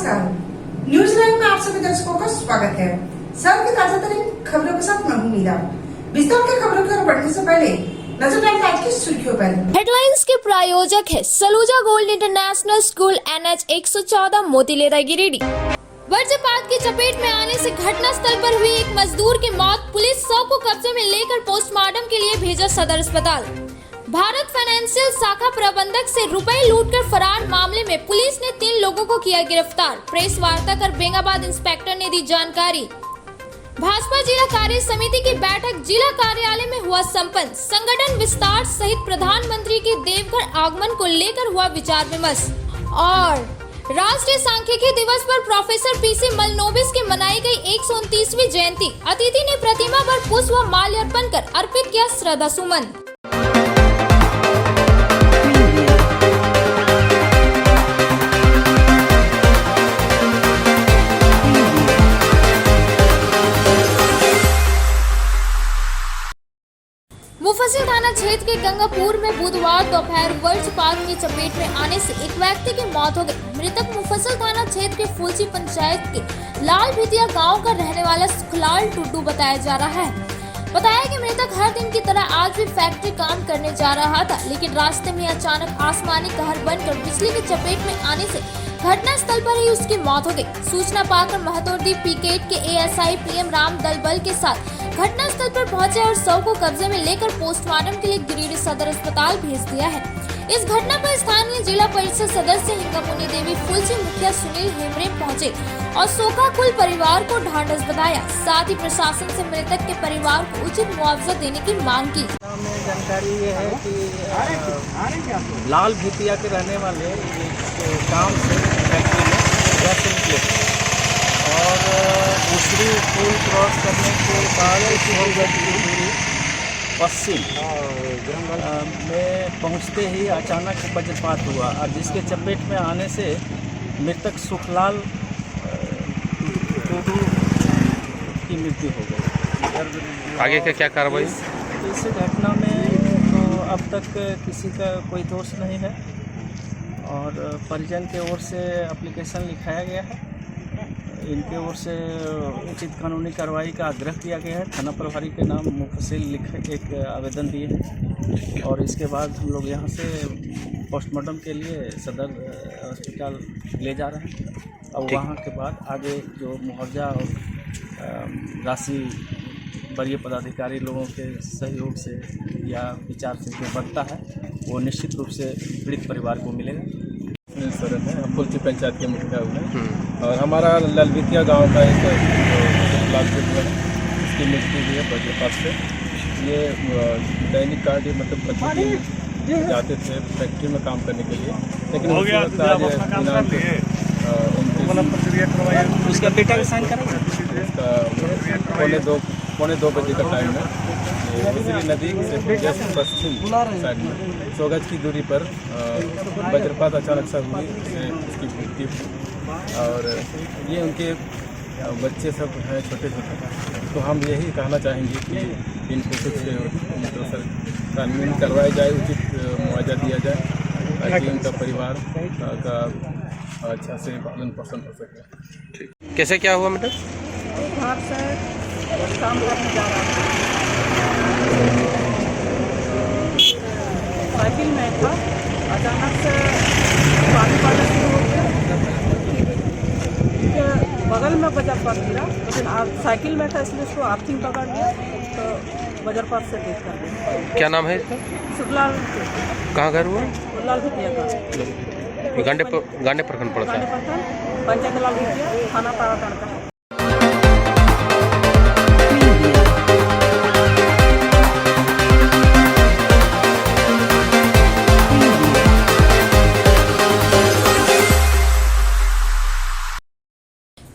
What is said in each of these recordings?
नमस्कार, news live में आप सभी दर्शकों का स्वागत है। शहर की ताजा तरीन खबरों के साथ मैं हूं मीरा। विस्तार के खबरों की ओर बढ़ने से पहले नजर डालते हैं आज की सुर्खियों पर। हेडलाइंस के प्रायोजक है Saluja gold international school NH 114 Motilera Giridih. वज्रपात की चपेट में आने से घटनास्थल पर हुई एक मजदूर की मौत। पुलिस 100 को कब्जे में लेकर पोस्टमार्टम के लिए भेजा सदर अस्पताल। भारत फाइनेंशियल शाखा प्रबंधक से रुपए लूटकर फरार मामले में पुलिस ने 3 लोगों को किया गिरफ्तार। प्रेस वार्ता कर बेंगाबाद इंस्पेक्टर ने दी जानकारी। भाजपा जिला कार्य समिति की बैठक जिला कार्यालय में हुआ संपन्न। संगठन विस्तार सहित प्रधानमंत्री के देवघर आगमन को लेकर हुआ विचार विमर्श। और राष्ट्रीय सांख्यिकी दिवस पर प्रोफेसर PC मलनोबिस की मनाई गई 129वीं जयंती। अतिथि ने प्रतिमा पर पुष्प व माल्यार्पण कर अर्पित किया श्रद्धा सुमन। मुफस्सिल थाना क्षेत्र के गंगापुर में बुधवार दोपहर वज्रपात की चपेट में आने से एक व्यक्ति की मौत हो गई। मृतक मुफस्सिल थाना क्षेत्र के फुलची पंचायत के लाल भितिया गांव का रहने वाला सुखलाल टुड्डू बताया जा रहा है। बताया कि मृतक हर दिन की तरह आज भी फैक्ट्री काम करने जा रहा था, लेकिन रास्ते में अचानक आसमानी कहर बनकर बिजली की चपेट में आने से घटनास्थल पर ही उसकी मौत हो गई। सूचना पाकर महतोरदीप पिकेट के ASI PM राम दलबल के साथ घटनास्थल पर पहुंचे और 100 को कब्जे में लेकर पोस्टमार्टम के लिए गिरिडीह सदर अस्पताल भेज दिया है। इस घटना पर स्थानीय जिला परिषद सदस्य हिंगामुनी देवी, फुलची मुखिया सुनील हेमरे पहुंचे और शोकाकुल परिवार को ढांढस बंधाया। साथ ही प्रशासन से मृतक के परिवार को उचित मुआवजा देने की मांग की। जानकारी ये है कि लाल भितिया के रहने वाले काम से फैक्ट्री में गैस निकले और दूसरी पुल क्रॉस करने के बाद 100 गज की दूरी पश्चिम में पहुंचते ही अचानक वज्रपात हुआ और जिसके चपेट में आने से मृतक सुखलाल टुड्डू की मृत्यु हो गई। आगे का क्या कार्रवाई? इस घटना में तो अब तक किसी का कोई दोष नहीं है और परिजन के ओर से एप्लीकेशन लिखाया गया है। इनके ओर से उचित कानूनी कार्रवाई का आग्रह किया गया है। थाना प्रभारी के नाम मुफस्सिल लिख एक आवेदन दिए हैं और इसके बाद हम लोग यहाँ से पोस्टमार्टम के लिए सदर अस्पताल ले जा रहे हैं और वहाँ के बाद आगे जो मुआवजा और राशि वरीय पदाधिकारी लोगों के सहयोग से या विचार से जो बनता है वो निश्चित रूप से पीड़ित परिवार को मिलेगा। सर है, हम फुलची पंचायत के मुखिया हुए और हमारा लालभितिया गांव का एक लाल भितिया इसकी मृत्यु हुई है वज्रपात से। ये दैनिक कार्य मतलब प्रतिदिन जाते थे फैक्ट्री में काम करने के लिए, लेकिन उसका बेटा भी साइन करेगा। इसका पौने 2 बजे का टाइम है। बिजली नदी से जस्ट पश्चिम साइड में 100 गज की दूरी पर वज्रपात अचानक से हुई, इसकी मृत्यु हुई और ये उनके बच्चे सब हैं छोटे छोटे। तो हम यही कहना चाहेंगे कि इनको कुछ मतलब कानूनी कार्रवाई जाए, उचित मुआवजा दिया जाए ताकि उनका परिवार का अच्छा से पालन पोषण हो सके। कैसे क्या हुआ मैडम? बाहर से काम करने जा रहा था, साइकिल में था, अचानक से पानी पड़ना शुरू हो गया। बगल में वज्रपात गिरा, लेकिन साइकिल में था इसलिए उसको आर्थिंग पकड़ लिया तो वज्रपात से डेथ कर दिया। क्या नाम है इसका? सुखलाल। कहाँ घर हुआ? लाल भितिया का गांडे प्रखंड पड़ता है। पंचायत लाल भितिया, थाना तारागढ़ का।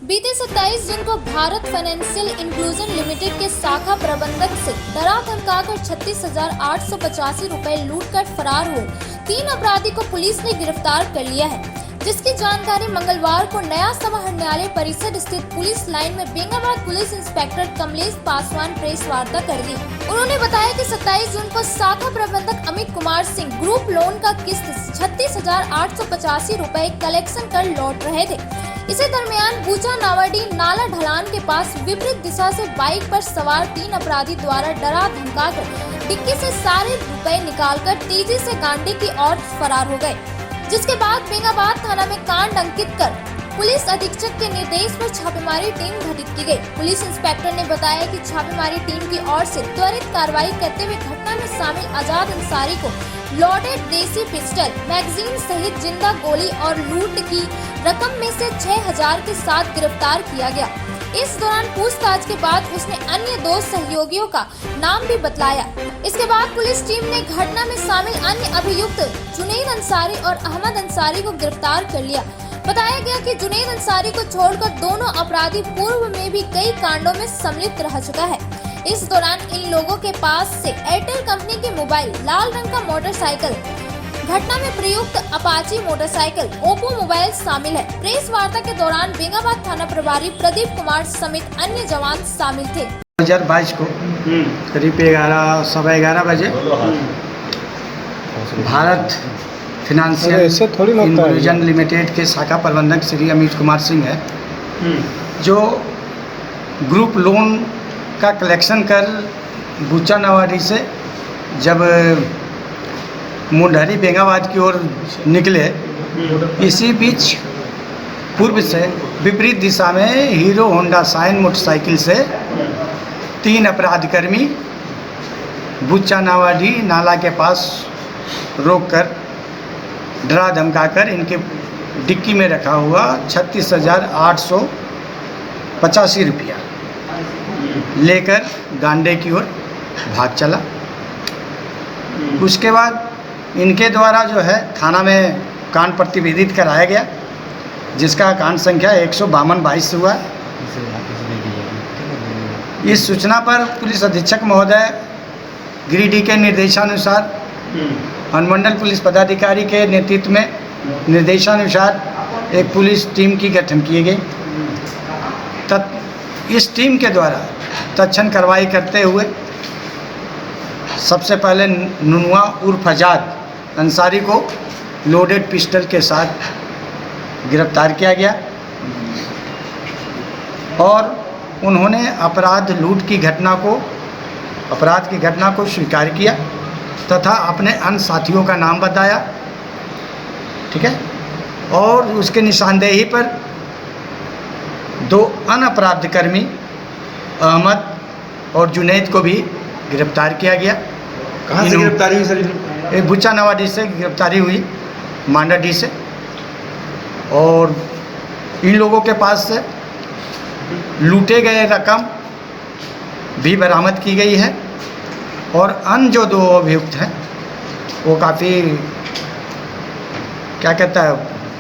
बीते 27 जून को भारत फाइनेंशियल इंक्लूजन लिमिटेड के शाखा प्रबंधक से डरा धमकाकर 36,885 रुपए लूटकर फरार हुए 3 अपराधी को पुलिस ने गिरफ्तार कर लिया है, जिसकी जानकारी मंगलवार को नया समाहरण न्यायालय परिसर स्थित पुलिस लाइन में Bengabad police inspector Kamlesh Paswan press वार्ता कर दी। उन्होंने बताया कि 27 जून को शाखा प्रबंधक अमित कुमार सिंह ग्रुप लोन का किस्त 36,885 रुपए कलेक्शन कर लौट रहे थे। इसी दरमियान बूचा नावाडी नाला ढलान के पास विपरीत दिशा से बाइक पर सवार 3 अपराधी द्वारा डरा धमकाकर डिक्की से सारे रुपए निकालकर तेजी से गांडी की ओर फरार हो गए, जिसके बाद बेंगाबाद थाना में कांड अंकित कर पुलिस अधीक्षक के निर्देश पर छापेमारी टीम गठित की गई। पुलिस इंस्पेक्टर ने बताया कि छापेमारी टीम की ओर से त्वरित कार्रवाई करते हुए घटना में शामिल आजाद अंसारी को लोडेड देसी पिस्टल, मैगजीन सहित जिंदा गोली और लूट की रकम में से 6,000 के साथ गिरफ्तार किया गया। इस दौरान पूछताछ के बाद उसने अन्य 2 सहयोगियों का नाम भी बतलाया। इसके बाद पुलिस टीम ने घटना में शामिल अन्य अभियुक्त जुनैद अंसारी और अहमद अंसारी को गिरफ्तार कर लिया। बताया गया कि जुनैद अंसारी को छोड़कर दोनों अपराधी पूर्व में भी कई कांडों में सम्मिलित रह चुका है। इस दौरान इन लोगों के पास से एयरटेल कंपनी के मोबाइल, लाल रंग का मोटरसाइकिल, घटना में प्रयुक्त अपाची मोटरसाइकिल, ओप्पो मोबाइल शामिल है। प्रेस वार्ता के दौरान बेंगाबाद थाना प्रभारी प्रदीप कुमार समेत अन्य जवान शामिल थे। 2022 को करीब 11:15 बजे भारत फाइनेंशियल इंक्लूजन लिमिटेड के शाखा प्रबंधक श्री अमित कुमार सिंह है, जो ग्रुप लोन का कलेक्शन कर बूचा नवाडी से जब मुंडहरी बेंगाबाद की ओर निकले, इसी बीच पूर्व से विपरीत दिशा में हीरो होंडा शाइन मोटरसाइकिल से 3 अपराधकर्मी बूचा नवाडी नाला के पास रोककर डरा धमकाकर इनके डिक्की में रखा हुआ 36,885 रुपया लेकर गांडे की ओर भाग चला। उसके बाद इनके द्वारा जो है थाना में कांड प्रतिवेदित कराया गया, जिसका कांड संख्या 152 हुआ। इस सूचना पर पुलिस अधीक्षक महोदय गिरिडीह के निर्देशानुसार अनुमंडल पुलिस पदाधिकारी के नेतृत्व में निर्देशानुसार एक पुलिस टीम की गठन की गई। इस टीम के द्वारा तत्क्षण कार्रवाई करते हुए सबसे पहले नुनवा उर्फ आजाद अंसारी को लोडेड पिस्टल के साथ गिरफ्तार किया गया और उन्होंने अपराध की घटना को स्वीकार किया तथा अपने अन्य साथियों का नाम बताया, ठीक है। और उसके निशानदेही पर 2 अन्य अपराधकर्मी अहमद और जुनैद को भी गिरफ्तार किया गया। कहाँ से गिरफ्तारी हुई सर? बूचा नवाडी से गिरफ्तारी हुई, मांडाडी से। और इन लोगों के पास से लूटे गए रकम भी बरामद की गई है और अन्य जो 2 अभियुक्त हैं वो काफ़ी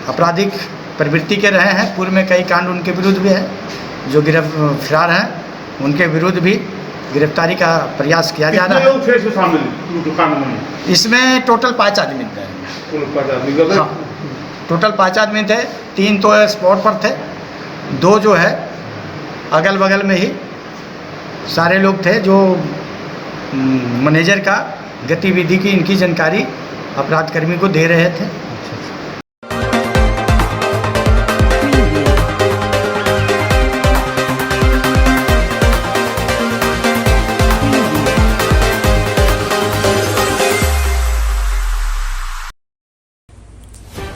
आपराधिक प्रवृत्ति के रहे हैं। पूर्व में कई कांड उनके विरुद्ध भी है, जो गिरफ्तार हैं उनके विरुद्ध भी गिरफ्तारी का प्रयास किया जा रहा है। इसमें टोटल 5 आदमी थे। हाँ, टोटल 5 आदमी थे। 3 तो स्पॉट पर थे, 2 जो है अगल बगल में ही सारे लोग थे, जो मैनेजर का गतिविधि की इनकी जानकारी अपराधकर्मी को दे रहे थे।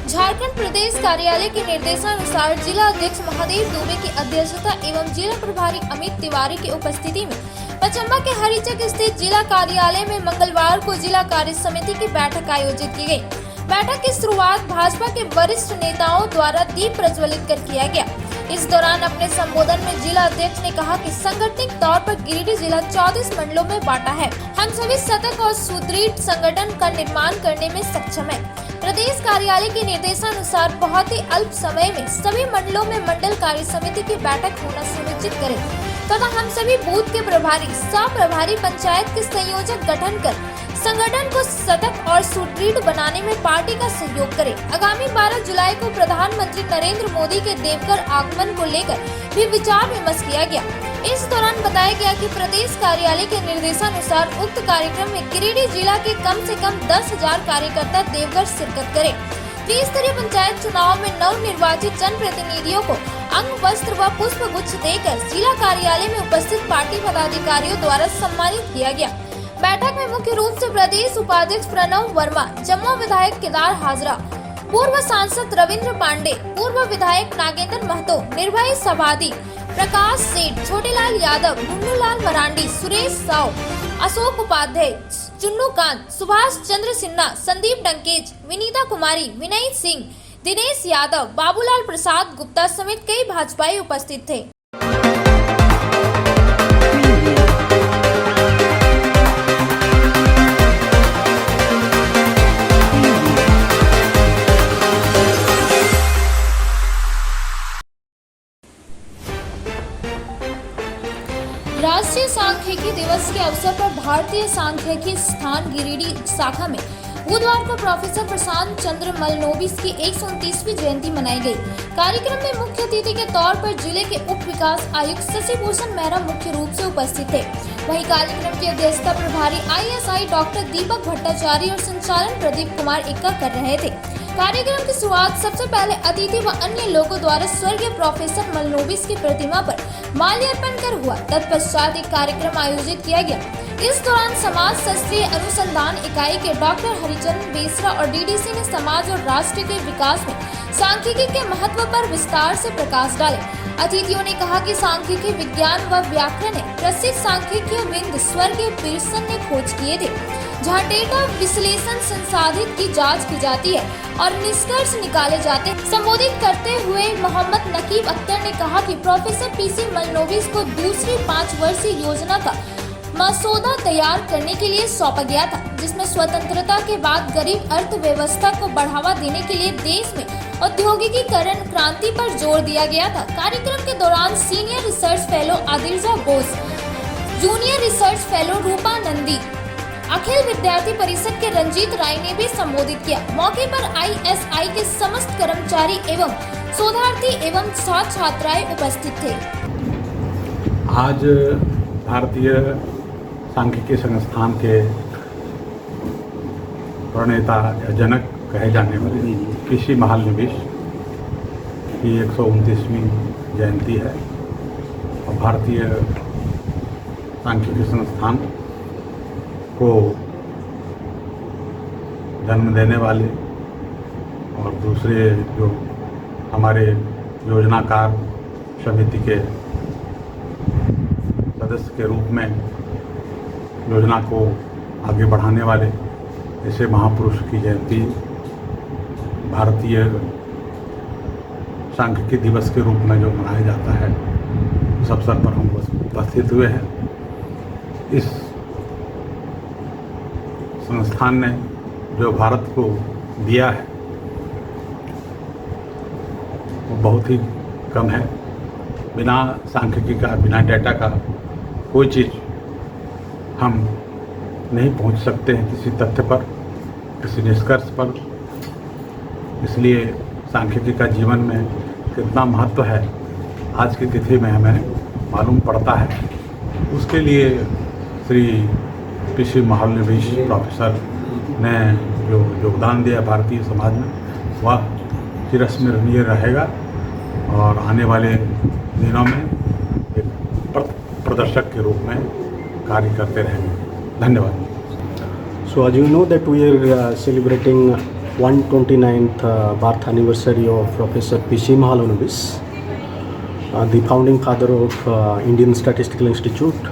झारखंड प्रदेश कार्यालय के निर्देशानुसार जिला अध्यक्ष महादेव दुबे की अध्यक्षता एवं जिला प्रभारी अमित तिवारी की उपस्थिति में पचम्बा के हरिचक स्थित जिला कार्यालय में मंगलवार को जिला कार्य समिति की बैठक आयोजित की गई। बैठक की शुरुआत भाजपा के वरिष्ठ नेताओं द्वारा दीप प्रज्वलित कर किया गया। इस दौरान अपने संबोधन में जिला अध्यक्ष ने कहा कि सांगठनिक तौर पर गिरिडीह जिला 34 मंडलों में बांटा है। हम सभी सतर्क और सुदृढ़ संगठन का निर्माण करने में सक्षम है। प्रदेश कार्यालय के निर्देशानुसार बहुत ही अल्प समय में सभी मंडलों में मंडल कार्य समिति की बैठक होना सुनिश्चित करें तथा हम सभी बूथ के प्रभारी, सह प्रभारी, पंचायत के संयोजक गठन कर संगठन को सतर्क और सुदृढ़ बनाने में पार्टी का सहयोग करें। आगामी 12 जुलाई को प्रधानमंत्री नरेंद्र मोदी के देवघर आगमन को लेकर भी विचार विमर्श किया गया। इस दौरान बताया गया कि प्रदेश कार्यालय के निर्देशानुसार उक्त कार्यक्रम में गिरिडीह जिला के कम से कम 10,000 कार्यकर्ता देवघर शिरकत करें त्रिस्तरीय पंचायत चुनाव में नवनिर्वाचित जनप्रतिनिधियों को अंग वस्त्र व पुष्प गुच्छ देकर जिला कार्यालय में उपस्थित पार्टी पदाधिकारियों द्वारा सम्मानित किया गया। बैठक में मुख्य रूप से प्रदेश उपाध्यक्ष प्रणव वर्मा, जमुआ विधायक केदार हाजरा, पूर्व सांसद रविंद्र पांडे, पूर्व विधायक नागेंद्र महतो, निर्भय सभादी, प्रकाश सेठ, छोटेलाल यादव, मुन्नूलाल मरांडी, सुरेश साव, अशोक उपाध्याय, चुन्नू कांत, सुभाष चंद्र सिन्हा, संदीप डंकेज, विनीता कुमारी, विनय सिंह, दिनेश यादव, बाबूलाल प्रसाद गुप्ता समेत कई भाजपाई उपस्थित थे। राष्ट्रीय सांख्यिकी दिवस के अवसर पर भारतीय सांख्यिकी संस्थान गिरिडीह शाखा में बुधवार को प्रोफेसर प्रशांत चंद्र मलनोबिस की 129वीं जयंती मनाई गई। कार्यक्रम में मुख्य अतिथि के तौर पर जिले के उप विकास आयुक्त शशि भूषण मेहरा मुख्य रूप से उपस्थित थे। वहीं कार्यक्रम की अध्यक्षता प्रभारी ISI डॉक्टर दीपक भट्टाचार्य और संचालन प्रदीप कुमार इक्का कर रहे थे। कार्यक्रम की शुरुआत सबसे पहले अतिथि व अन्य लोगों द्वारा स्वर्गीय प्रोफेसर मलनोबिस की प्रतिमा पर माल्यार्पण कर हुआ। तत्पश्चात एक कार्यक्रम आयोजित किया गया। इस दौरान समाज शास्त्रीय अनुसंधान इकाई के डॉक्टर हरिचंद्र बेसरा और DDC ने समाज और राष्ट्र के विकास में सांख्यिकी के महत्व पर विस्तार से प्रकाश डाले। अतिथियों ने कहा कि सांख्यिकी विज्ञान व व्याकरण है। प्रसिद्ध सांख्यिकीविद स्वर्गीय पीयर्सन ने खोज किए थे, जहां डेटा विश्लेषण संसाधित की जांच की जाती है और निष्कर्ष निकाले जाते हैं। संबोधित करते हुए मोहम्मद नकीब अख्तर ने कहा कि प्रोफेसर PC मलनोबिस को दूसरी 5 वर्षीय योजना का मसौदा तैयार करने के लिए सौंपा गया था, जिसमें स्वतंत्रता के बाद गरीब अर्थव्यवस्था को बढ़ावा देने के लिए देश में औद्योगिकीकरण क्रांति पर जोर दिया गया था। कार्यक्रम के दौरान senior research fellow Adilja Bose, junior research fellow Rupa Nandi, Akhil Vidyarthi Parishad के रंजीत राय ने भी संबोधित किया। मौके पर ISI के समस्त कर्मचारी एवं शोधार्थी एवं छात्र छात्राएं उपस्थित थे। आज भारतीय सांख्यिकी संस्थान के प्रणेता या जनक कहे जाने वाले PC महालनोबिस की 129वीं जयंती है और भारतीय सांख्यिकी संस्थान को जन्म देने वाले और दूसरे जो हमारे योजनाकार समिति के सदस्य के रूप में योजना को आगे बढ़ाने वाले ऐसे महापुरुष की जयंती भारतीय सांख्यिकी दिवस के रूप में जो मनाया जाता है, इस अवसर पर हम उपस्थित हुए हैं। इस संस्थान ने जो भारत को दिया है वो बहुत ही कम है। बिना सांख्यिकी का, बिना डेटा का कोई चीज़ हम नहीं पहुंच सकते हैं किसी तथ्य पर, किसी निष्कर्ष पर। इसलिए सांख्यिकी का जीवन में कितना महत्व है आज की तिथि में हमें मालूम पड़ता है। उसके लिए श्री PC महालनोबिस प्रोफेसर ने जो योगदान दिया भारतीय समाज में, वह चिरस्मरणीय रहेगा और आने वाले दिनों में एक प्रदर्शक के रूप में कार्य करते रहेंगे। धन्यवाद। So as you know that we are celebrating 129th birth anniversary of Professor PC Mahalanobis, the founding father of Indian Statistical Institute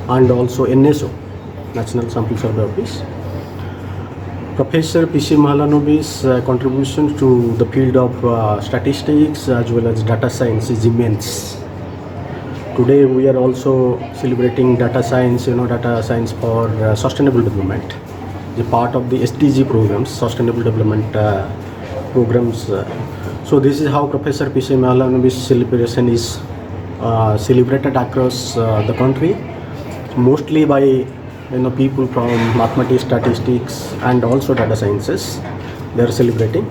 and also NSO, National Sample Survey Office. Professor PC Mahalanobis' contribution to the field of statistics as well as data science is immense. Today we are also celebrating data science, data science for sustainable development, the part of the SDG programs, sustainable development programs. So this is how Professor PC Mahalanobis' celebration is celebrated across the country, mostly by people from mathematics, statistics and also data sciences. They are celebrating.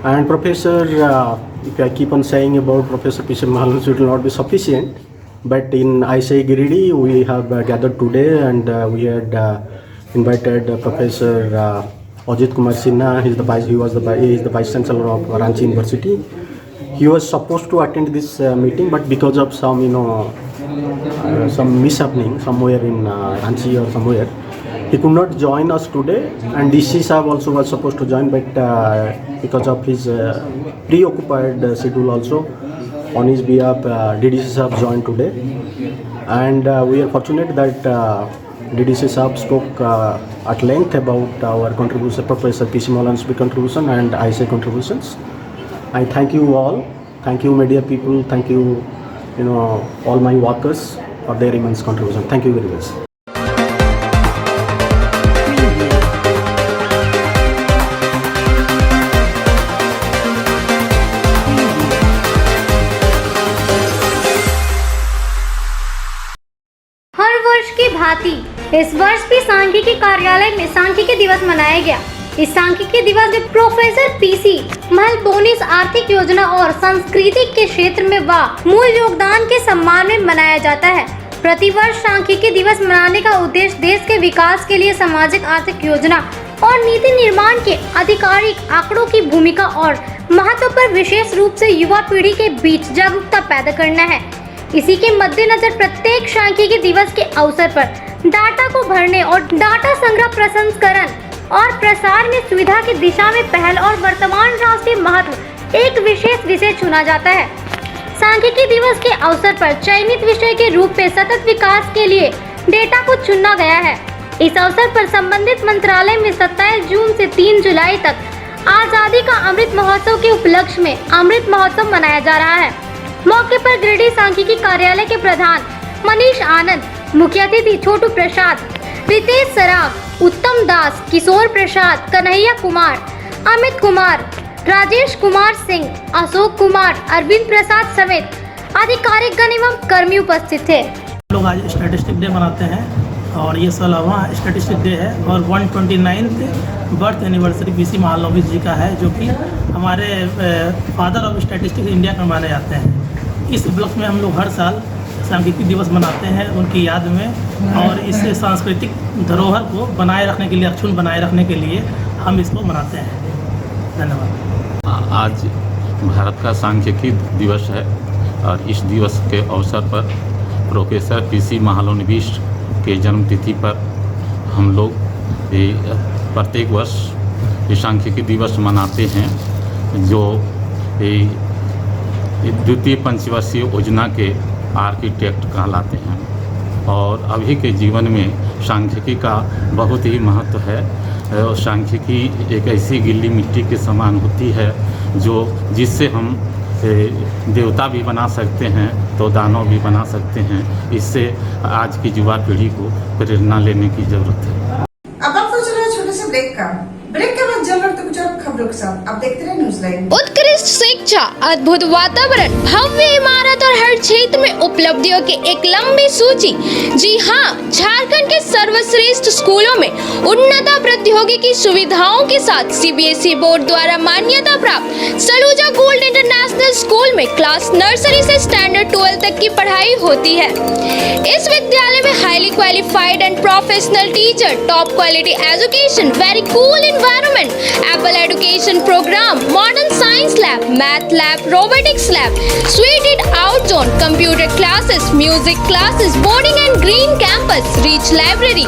And Professor, if I keep on saying about Professor PC Mahalanobis, it will not be sufficient. But in ISI Giridih, we have gathered today and we had invited Professor Ajit Kumar Sinha. He is the vice chancellor of Ranchi University. He was supposed to attend this meeting, but because of some some mishappening somewhere in Ranchi or somewhere, he could not join us today. And DC Saab also was supposed to join, but because of his preoccupied schedule also, on his behalf, DDC Saab joined today. And we are fortunate that DDC Saab spoke at length about our contribution, Professor PC Maulana's contribution and ISA contributions. I thank you all. Thank you, media people. Thank you, all my workers for their immense contribution. Thank you very much. हर वर्ष की भांति इस वर्ष भी सांख्यिकी कार्यालय में सांख्यिकी दिवस मनाया गया। इस सांख्यिकी दिवस में प्रोफेसर पीसी महलबोनिस आर्थिक योजना और संस्कृति के क्षेत्र में मूल योगदान के सम्मान में मनाया जाता है। प्रतिवर्ष सांख्यिकी दिवस मनाने का उद्देश्य देश के विकास के लिए सामाजिक आर्थिक योजना और नीति निर्माण के आधिकारिक आंकड़ों की भूमिका और महत्व पर विशेष रूप से युवा पीढ़ी के बीच जागरूकता पैदा करना है। इसी के मद्देनजर प्रत्येक सांख्यिकी दिवस के अवसर पर डाटा को भरने और डाटा संग्रह, प्रसंस्करण और प्रसार में सुविधा की दिशा में पहल और वर्तमान राष्ट्रीय महत्व एक विशेष विषय चुना जाता है। सांख्यिकी दिवस के अवसर पर चयनित विषय के रूप में सतत विकास के लिए डेटा को चुना गया है। इस अवसर पर संबंधित मंत्रालय में 27 जून से 3 जुलाई तक आजादी का अमृत महोत्सव के उपलक्ष्य में अमृत महोत्सव मनाया जा रहा है। मौके पर गिरिडीह सांख्यिकी कार्यालय के प्रधान मनीष आनंद, मुख्य अतिथि छोटू प्रसाद, रितेश सराफ, उत्तम दास, किशोर प्रसाद, कन्हैया कुमार, अमित कुमार, राजेश कुमार सिंह, अशोक कुमार, अरविंद प्रसाद समेत अधिकारीगण एवं कर्मी उपस्थित थे। लोग आज स्टैटिस्टिक डे मनाते हैं और ये 16वां स्टैटिस्टिक डे है और 129th birth anniversary PC Mahalanobis ji का है, जो कि हमारे फादर ऑफ स्टैटिस्टिक्स इंडिया का माने जाते हैं। इस उपलक्ष्य में हम लोग हर साल सांख्यिकी दिवस मनाते हैं उनकी याद में, और इससे सांस्कृतिक धरोहर को बनाए रखने के लिए, अक्षुण्ण बनाए रखने के लिए हम इसको मनाते हैं। धन्यवाद। आज भारत का सांख्यिकी दिवस है और इस दिवस के अवसर पर प्रोफेसर पीसी महालनोबिस के जन्मतिथि पर हम लोग प्रत्येक वर्ष सांख्यिकी दिवस मनाते हैं, जो द्वितीय पंचवर्षीय योजना के आर्किटेक्ट कहलाते हैं। और अभी के जीवन में सांख्यिकी का बहुत ही महत्व है। सांख्यिकी एक ऐसी गिल्ली मिट्टी के समान होती है जिससे हम देवता भी बना सकते हैं तो दानव भी बना सकते हैं। इससे आज की युवा पीढ़ी को प्रेरणा लेने की जरूरत है। अब आप तो चलो छोटे से ब्रेक के बाद जल रहे कुछ और खबरों के साथ आप देखते रहे न्यूज़ लाइन। उत्कृष्ट शिक्षा, अद्भुत वातावरण, भव्य इमारत और हर क्षेत्र में उपलब्धियों की एक लंबी सूची। जी हाँ, झारखंड के सर्वश्रेष्ठ स्कूलों में उन्नत प्रौद्योगिकी सुविधाओं के साथ सीबीएसई बोर्ड द्वारा मान्यता प्राप्त सलूजा गोल्ड इंटरनेशनल स्कूल में क्लास नर्सरी से स्टैंडर्ड 12 तक की पढ़ाई होती है। इस विद्यालय में highly qualified and professional teacher, top quality education, very cool environment, Apple education program, modern science lab, math lab, robotics lab, suited out zone, computer classes, music classes, boarding and green campus, rich library,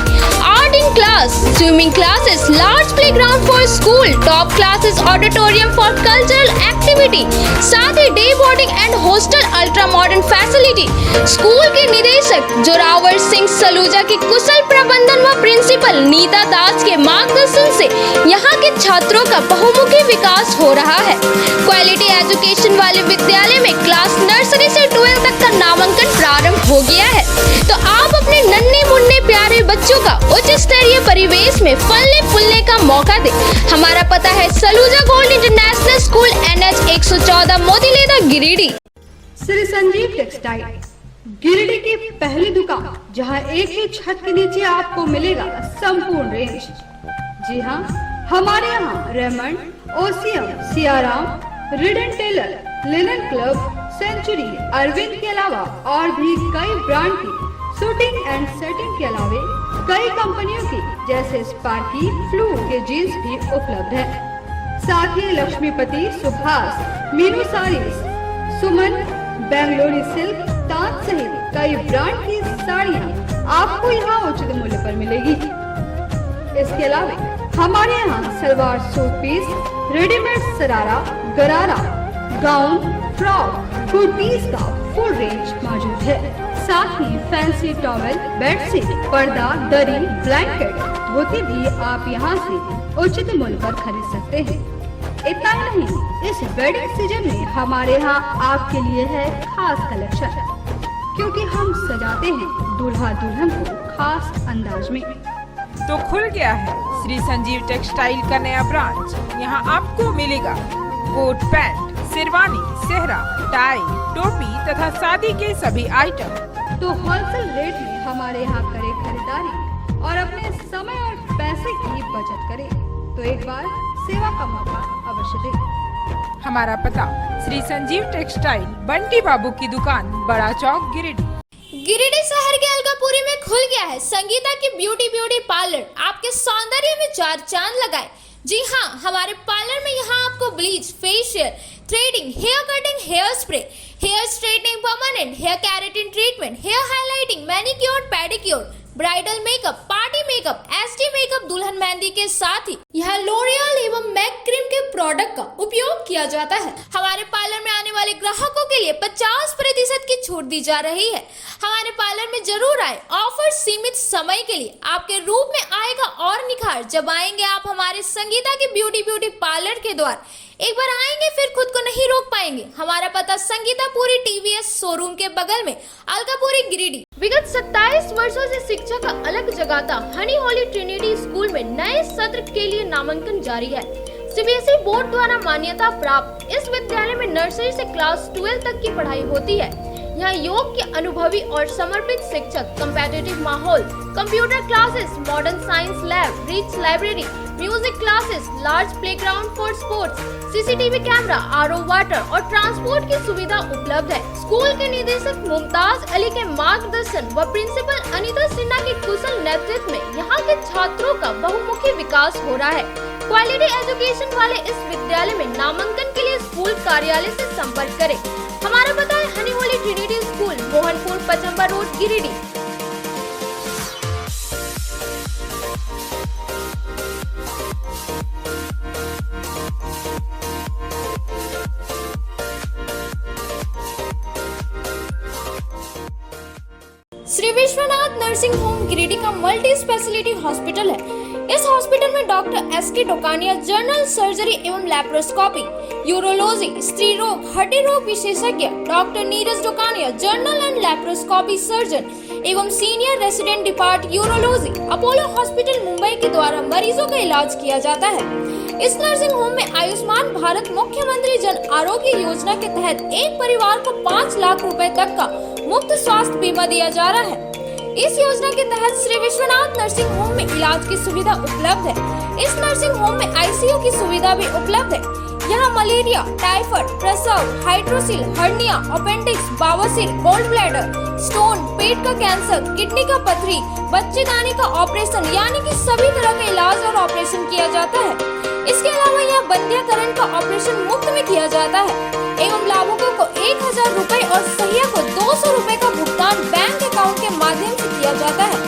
art in class, swimming classes, large playground for school, top classes, auditorium for cultural activity, साथ ही day boarding and hostel ultra modern facility. School के निदेशक जोरावर सिंह सलूजा की कुशल प्रबंधन व principal Nita दास के मार्गदर्शन से यहाँ के छात्रों का बहुमुखी विकास हो रहा है। क्वालिटी एजुकेशन वाले विद्यालय में क्लास नर्सरी से 12 तक का नामांकन प्रारंभ हो गया है, तो आप अपने नन्हे मुन्ने प्यारे बच्चों का उच्च स्तरीय परिवेश में फलने फूलने का मौका दें। हमारा पता है Saluja gold international school, NH 114, Motileda, Giridih. Shri Sanjeev textile, Giridih की पहली दुकान, जहां एक ही छत के नीचे आपको मिलेगा संपूर्ण रेंज। जी हाँ, हमारे यहाँ रेमंड, ओसियम, Siyaram, Reid and Taylor, linen club, century, Arvind के अलावा और भी कई ब्रांड की शूटिंग एंड सेटिंग के अलावा कई कंपनियों की जैसे स्पार्की, फ्लू के जीन्स भी उपलब्ध है। साथ ही लक्ष्मीपति, सुभाष, मीनू साड़ीज, सुमन, बेंगलोरी सिल्क, ताज सहित कई ब्रांड की साड़ियाँ आपको यहाँ उचित मूल्य पर मिलेगी। इसके अलावा हमारे यहाँ सलवार सूट पीस, रेडीमेड सरारा, गरारा, गाउन, फ्रॉक, कुर्तीज का फुल रेंज मौजूद है। साथ ही फैंसी टॉवेल, बेडशीट, पर्दा, दरी, ब्लैंकेट, धोती भी आप यहाँ से उचित मूल्य पर खरीद सकते हैं। इतना ही नहीं, इस वेडिंग सीजन में हमारे यहाँ आपके लिए है खास कलेक्शन, क्योंकि हम सजाते हैं दूल्हा दुल्हन को खास अंदाज में। तो खुल गया है श्री संजीव टेक्सटाइल का नया ब्रांच। यहाँ आपको मिलेगा कोट पैंट, शेरवानी, सेहरा, टाई, टोपी तथा शादी के सभी आइटम। तो होलसेल रेट में हमारे यहाँ करें खरीदारी और अपने समय और पैसे की बचत करें। तो एक बार सेवा का मौका अवश्य दें। हमारा पता श्री संजीव टेक्सटाइल, बंटी बाबू की दुकान, बड़ा चौक, गिरिडीह। गिरिडीह शहर के अलकापुरी में खुल गया है संगीता की ब्यूटी पार्लर। आपके सौंदर्य में चार चांद लगाए। जी हाँ, हमारे पार्लर में यहाँ आपको bleach, facial, threading, hair cutting, hair spray, hair straightening, permanent hair keratin treatment, hair highlighting, manicure, pedicure, bridal makeup, party makeup, SD makeup, दुल्हन मेहंदी के साथ ही यहाँ लोरियल एवं मैक क्रीम के प्रोडक्ट का उपयोग किया जाता है। हमारे पार्लर में आने वाले ग्राहकों के लिए 50% की छूट दी जा रही है। हमारे पार्लर में जरूर आए। ऑफर सीमित समय के लिए। आपके रूप में आएगा और निखार जब आएंगे आप हमारे संगीता के ब्यूटी पार्लर के द्वार। एक बार आएंगे फिर खुद को नहीं रोक पाएंगे। हमारा पता संगीतापुरी टीवीएस शोरूम के बगल में, अलकापुरी, गिरिडीह। विगत 27 वर्षों से शिक्षा का अलग जगाता हनी होली ट्रिनिटी स्कूल में नए सत्र के लिए नामांकन जारी है। सीबीएसई बोर्ड द्वारा मान्यता प्राप्त इस विद्यालय में नर्सरी से क्लास 12 तक की पढ़ाई होती है। यहाँ योग के अनुभवी और समर्पित शिक्षक, कम्पेटिटिव माहौल, computer classes, modern science lab, rich library, music classes, large playground for sports, CCTV camera, RO water और ट्रांसपोर्ट की सुविधा उपलब्ध है। स्कूल के निदेशक मुमताज अली के मार्गदर्शन व प्रिंसिपल अनीता सिन्हा के कुशल नेतृत्व में यहाँ के छात्रों का बहुमुखी विकास हो रहा है। क्वालिटी एजुकेशन वाले इस विद्यालय में नामांकन के लिए स्कूल कार्यालय से संपर्क करें। हमारा पता है Honey Holy Trinity School, Mohanpur, Pachamba road, Giridih. Shri Vishwanath nursing home Giridih का मल्टी स्पेशलिटी हॉस्पिटल है। इस हॉस्पिटल में doctor S K Tokania general surgery एवं लैप्रोस्कोपी, यूरोलॉजी, स्त्री रोग, हड्डी रोग विशेषज्ञ, doctor Neeraj Tokania general and laparoscopy surgeon एवं senior resident depart urology, Apollo hospital Mumbai के द्वारा मरीजों का इलाज किया जाता है। इस नर्सिंग होम में आयुष्मान भारत मुख्यमंत्री जन आरोग्य योजना के तहत एक परिवार को 5 लाख रुपए तक का मुफ्त स्वास्थ्य बीमा दिया जा रहा है। इस योजना के तहत श्री विश्वनाथ नर्सिंग होम में इलाज की सुविधा उपलब्ध है। इस नर्सिंग होम में आईसीयू की सुविधा भी उपलब्ध है। यहाँ मलेरिया, टाइफाइड, प्रसव, हाइड्रोसिल, हर्निया, अपेंडिक्स, बवासीर, गोल्ड ब्लैडर, स्टोन, पेट का कैंसर, किडनी का पथरी, बच्चेदानी का ऑपरेशन यानी कि सभी तरह का इलाज और ऑपरेशन किया जाता है। इसके अलावा यहाँ बंध्याकरण का ऑपरेशन मुफ्त में किया जाता है एवं लाभुकों को 1000 रुपए और सहिया को 200 रुपए का भुगतान बैंक अकाउंट के माध्यम से किया जाता है।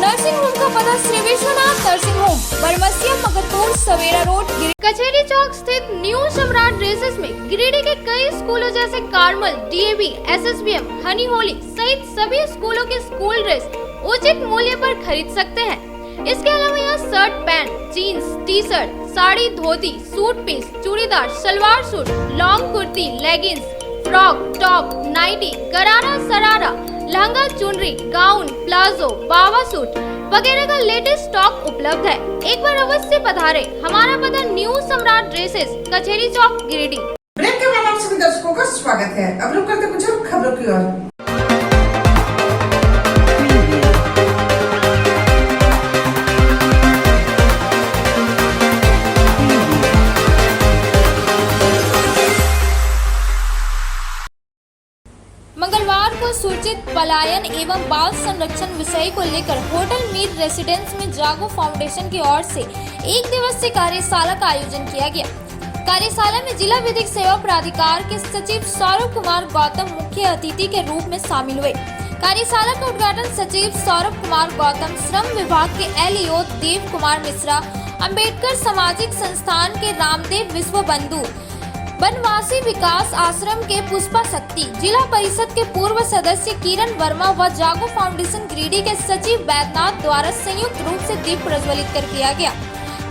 नर्सिंग होम का पता श्री विश्वनाथ नर्सिंग होम, बरमसिया, मगरपुर, सवेरा रोड, कचहरी चौक स्थित न्यू सम्राट ड्रेसेस में गिरिडीह के कई स्कूलों जैसे कार्मल, डीएवी, एसएसबीएम, हनी होली सहित सभी स्कूलों के स्कूल ड्रेस उचित मूल्य पर खरीद सकते हैं। इसके अलावा यहाँ shirt, pant, jeans, T shirt, sari, dhoti, suit piece, churidar, salwar suit, long kurti, leggings, frock, top, nightie, gharara, sharara, lehenga, चुनरी, गाउन, प्लाजो, बावा सूट वगैरह का लेटेस्ट स्टॉक उपलब्ध है। एक बार अवश्य पधारे। हमारा पता न्यू सम्राट ड्रेसेस, कचहरी चौक, गिरिडीह। ब्रेक के बाद आप सभी दर्शकों का स्वागत है। अब रुक करते कुछ खबरों की ओर। मंगलवार को सूचित पलायन एवं बाल संरक्षण विषय को लेकर होटल मीर रेसिडेंस में जागो फाउंडेशन की ओर से 1 दिवसीय कार्यशाला का आयोजन किया गया। कार्यशाला में जिला विधिक सेवा प्राधिकार के सचिव सौरभ कुमार गौतम मुख्य अतिथि के रूप में शामिल हुए। कार्यशाला का उद्घाटन सचिव सौरभ कुमार गौतम, श्रम विभाग के LEO देव कुमार मिश्रा, अंबेडकर सामाजिक संस्थान के रामदेव विश्वबंधु, बनवासी विकास आश्रम के पुष्पा शक्ति, जिला परिषद के पूर्व सदस्य किरण वर्मा व जागो फाउंडेशन गिरिडीह के सचिव बैद्यनाथ द्वारा संयुक्त रूप से दीप प्रज्वलित कर किया गया।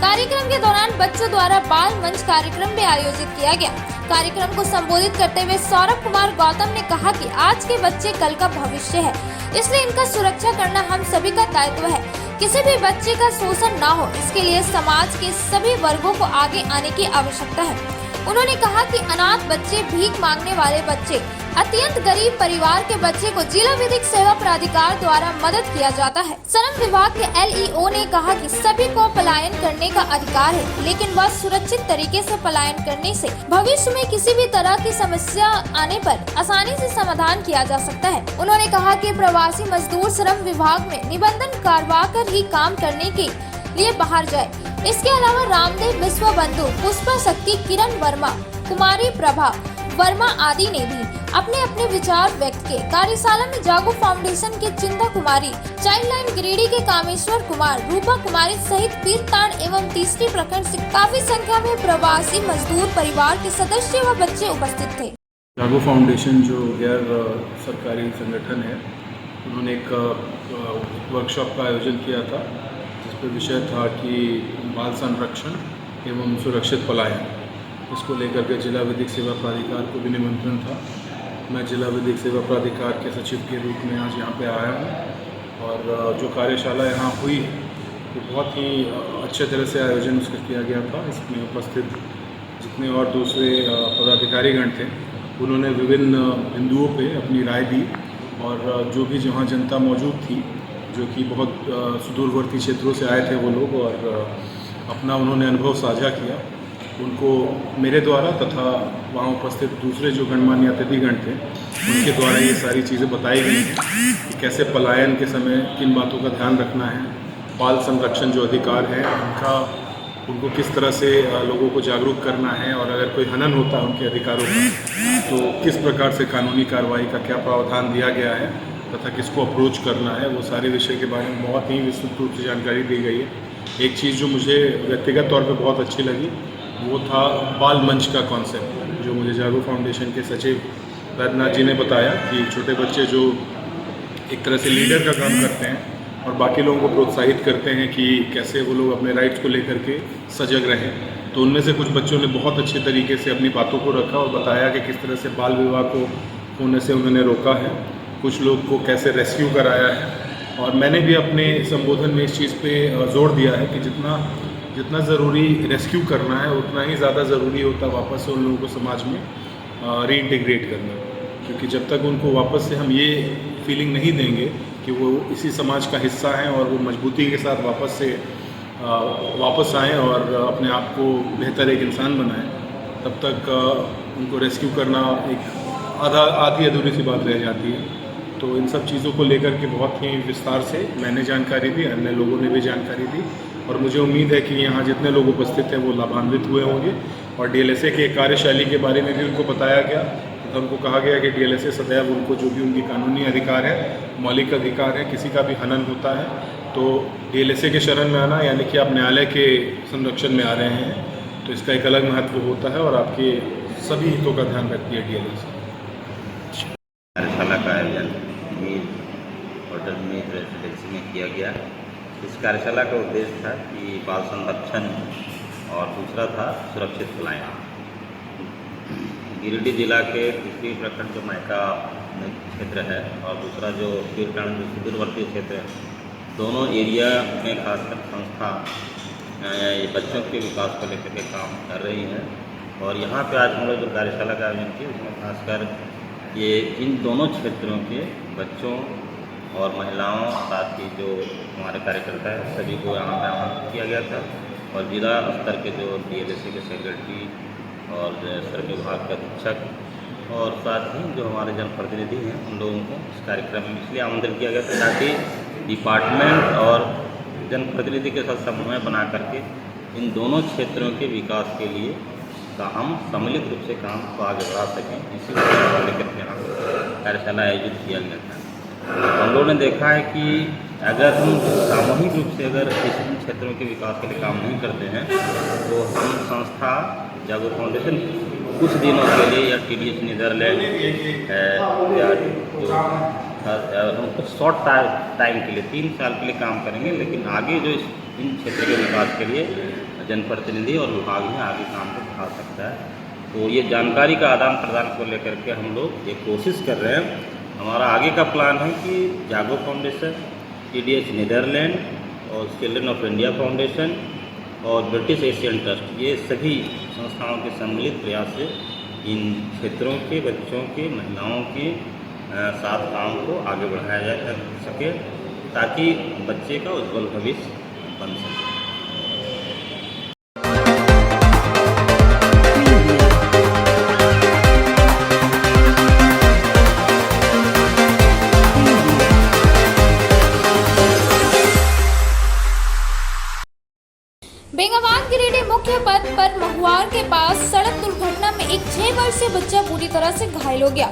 कार्यक्रम के दौरान बच्चों द्वारा बाल मंच कार्यक्रम भी आयोजित किया गया। कार्यक्रम को संबोधित करते हुए सौरभ कुमार गौतम ने कहा कि आज के बच्चे कल का भविष्य है, इसलिए इनका सुरक्षा करना हम सभी का दायित्व है। किसी भी बच्चे का शोषण न हो, इसके लिए समाज के सभी वर्गों को आगे आने की आवश्यकता है। उन्होंने कहा कि अनाथ बच्चे, भीख मांगने वाले बच्चे, अत्यंत गरीब परिवार के बच्चे को जिला विधिक सेवा प्राधिकार द्वारा मदद किया जाता है। श्रम विभाग के LEO ने कहा कि सभी को पलायन करने का अधिकार है, लेकिन वह सुरक्षित तरीके से पलायन करने से भविष्य में किसी भी तरह की समस्या आने पर आसानी से समाधान किया जा सकता है। उन्होंने कहा कि प्रवासी मजदूर श्रम विभाग में निबंधन करवा कर ही काम करने के लिए बाहर जाए। इसके अलावा रामदेव विश्वबंधु, पुष्पा शक्ति, किरण वर्मा, कुमारी प्रभा वर्मा आदि ने भी अपने अपने विचार व्यक्त किए। कार्यशाला में जागो फाउंडेशन के चिंता कुमारी, चाइल्ड लाइन गिरिडीह के कामेश्वर कुमार, रूपा कुमारी सहित पीरताड़ एवं तीसरी प्रखंड से काफी संख्या में प्रवासी मजदूर परिवार के सदस्य व बच्चे उपस्थित थे। जागो फाउंडेशन जो गैर सरकारी संगठन है, उन्होंने एक वर्कशॉप का आयोजन किया था, जिस पर विषय था कि बाल संरक्षण एवं सुरक्षित पलायन। इसको लेकर के जिला विधिक सेवा प्राधिकार को भी निमंत्रण था। मैं जिला विधिक सेवा प्राधिकार के सचिव के रूप में आज यहाँ पे आया हूँ और जो कार्यशाला यहाँ हुई वो बहुत ही अच्छे तरह से आयोजन उसका किया गया था। इसमें उपस्थित जितने और दूसरे पदाधिकारीगण थे, उन्होंने विभिन्न बिंदुओं पे अपनी राय दी और जो भी जहाँ जनता मौजूद थी, जो कि बहुत सुदूरवर्ती क्षेत्रों से आए थे वो लोग, और अपना उन्होंने अनुभव साझा किया, उनको मेरे द्वारा तथा वहाँ उपस्थित दूसरे जो गणमान्य अतिथिगण थे उनके द्वारा ये सारी चीज़ें बताई गई कि कैसे पलायन के समय किन बातों का ध्यान रखना है, बाल संरक्षण जो अधिकार है उनको किस तरह से लोगों को जागरूक करना है, और अगर कोई हनन होता है उनके अधिकारों का तो किस प्रकार से कानूनी कार्रवाई का क्या प्रावधान दिया गया है तथा किसको अप्रोच करना है, वो सारे विषय के बारे में बहुत ही विस्तृत रूप से जानकारी दी गई है। एक चीज़ जो मुझे व्यक्तिगत तौर पे बहुत अच्छी लगी वो था बाल मंच का कॉन्सेप्ट, जो मुझे जागो फाउंडेशन के सचिव बैद्यनाथ जी ने बताया कि छोटे बच्चे जो एक तरह से लीडर का काम करते हैं और बाकी लोगों को प्रोत्साहित करते हैं कि कैसे वो लोग अपने राइट्स को लेकर के सजग रहें, तो उनमें से कुछ बच्चों ने बहुत अच्छे तरीके से अपनी बातों को रखा और बताया कि किस तरह से बाल विवाह को होने से उन्होंने रोका है, कुछ लोग को कैसे रेस्क्यू कराया है। और मैंने भी अपने संबोधन में इस चीज़ पे जोर दिया है कि जितना ज़रूरी रेस्क्यू करना है उतना ही ज़्यादा ज़रूरी होता है वापस से उन लोगों को समाज में रीइंटीग्रेट करना, क्योंकि जब तक उनको वापस से हम ये फीलिंग नहीं देंगे कि वो इसी समाज का हिस्सा हैं और वो मजबूती के साथ वापस आएँ और अपने आप को बेहतर एक इंसान बनाएं, तब तक उनको रेस्क्यू करना एक आधी अधूरी सी बात रह जाती है। तो इन सब चीज़ों को लेकर के बहुत ही विस्तार से मैंने जानकारी दी, अन्य लोगों ने भी जानकारी दी, और मुझे उम्मीद है कि यहाँ जितने लोग उपस्थित हैं वो लाभान्वित हुए होंगे। और DLSA के कार्यशैली के बारे में भी उनको बताया गया, तो उनको कहा गया कि DLSA सदैव उनको जो भी उनकी कानूनी अधिकार है, मौलिक अधिकार है, किसी का भी हनन होता है तो DLSA के शरण में आना, यानी कि आप न्यायालय के संरक्षण में आ रहे हैं, तो इसका एक अलग महत्व होता है और आपके सभी हितों का ध्यान रखती है DLSA। कार्यशाला का आयोजन होटल मीर रेसिडेंसी में किया गया। इस कार्यशाला का उद्देश्य था कि बाल संरक्षण और दूसरा था सुरक्षित पलायन। गिरिडीह जिला के तीसरी प्रखंड जो मायका क्षेत्र है और दूसरा जो पीरताड़ जो सुदूरवर्ती क्षेत्र है, दोनों एरिया में खासकर संस्था ये बच्चों के विकास को लेकर के काम कर रही है। और यहाँ पे आज हम लोग जो कार्यशाला का आयोजन किया उसमें खासकर ये इन दोनों क्षेत्रों के बच्चों और महिलाओं, साथ ही जो हमारे कार्यकर्ता हैं सभी को यहाँ पे आमंत्रित किया गया था। और जिला स्तर के जो DLSA के सेक्रेटरी और श्रम विभाग के अधीक्षक और साथ ही जो हमारे जनप्रतिनिधि हैं उन लोगों को इस कार्यक्रम में इसलिए आमंत्रित किया गया था ताकि डिपार्टमेंट और जनप्रतिनिधि के साथ समन्वय बना करके इन दोनों क्षेत्रों के विकास के लिए का हम सम्मिलित रूप से काम को आगे बढ़ा सकें, इसी को लेकर के यहाँ कार्यशाला आयोजित किया गया था। हम लोगों ने देखा है कि अगर हम सामूहिक रूप से अगर इन क्षेत्रों के विकास के लिए काम नहीं करते हैं तो हम संस्था जागो फाउंडेशन कुछ दिनों के लिए या TDH नीदरलैंड है या जो हम कुछ शॉर्ट टाइम के लिए 3 साल के लिए काम करेंगे, लेकिन आगे जो इन क्षेत्र के विकास के लिए जनप्रतिनिधि और विभाग में आगे काम को बढ़ा सकता है। तो ये जानकारी का आदान प्रदान को लेकर के हम लोग ये कोशिश कर रहे हैं। हमारा आगे का प्लान है कि जागो फाउंडेशन, TDH नीदरलैंड और चिल्ड्रन ऑफ इंडिया फाउंडेशन और ब्रिटिश एशियन ट्रस्ट, ये सभी संस्थाओं के सम्मिलित प्रयास से इन क्षेत्रों के बच्चों के महिलाओं के साथ काम को आगे बढ़ाया जा सके ताकि बच्चे का उज्जवल भविष्य बन सके। बेंगाबाद गिरिडीह मुख्य पथ पर महुआर के पास सड़क दुर्घटना में एक 6 वर्षीय बच्चा बुरी तरह से घायल हो गया।